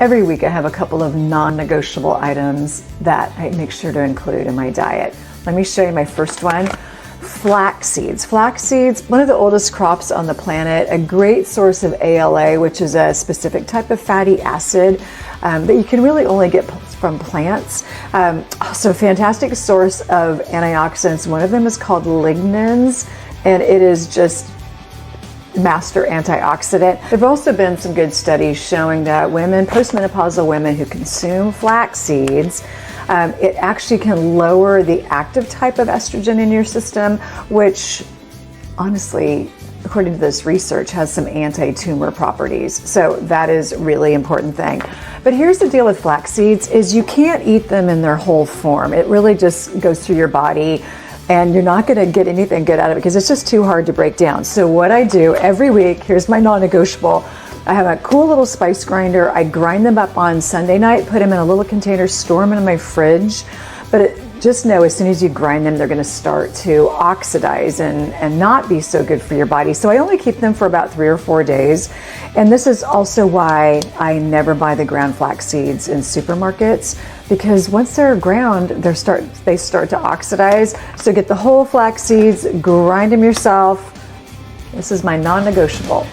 Every week I have a couple of non-negotiable items that I make sure to include in my diet. Let me show you my first one. Flax seeds. Flax seeds, one of the oldest crops on the planet, a great source of ALA, which is a specific type of fatty acid that you can really only get from plants. Also a fantastic source of antioxidants. One of them is called lignins, and it is just master antioxidant. There have also been some good studies showing that women, postmenopausal women who consume flax seeds, it actually can lower the active type of estrogen in your system, which honestly, according to this research, has some anti-tumor properties. So that is a really important thing. But here's the deal with flax seeds is you can't eat them in their whole form. It really just goes through your body, and you're not gonna get anything good out of it because it's just too hard to break down. So what I do every week, here's my non-negotiable. I have a cool little spice grinder. I grind them up on Sunday night, put them in a little container, store them in my fridge. But just know as soon as you grind them, they're gonna start to oxidize and not be so good for your body. So I only keep them for about 3 or 4 days. And this is also why I never buy the ground flax seeds in supermarkets, because once they're ground, they start to oxidize. So get the whole flax seeds, grind them yourself. This is my non-negotiable.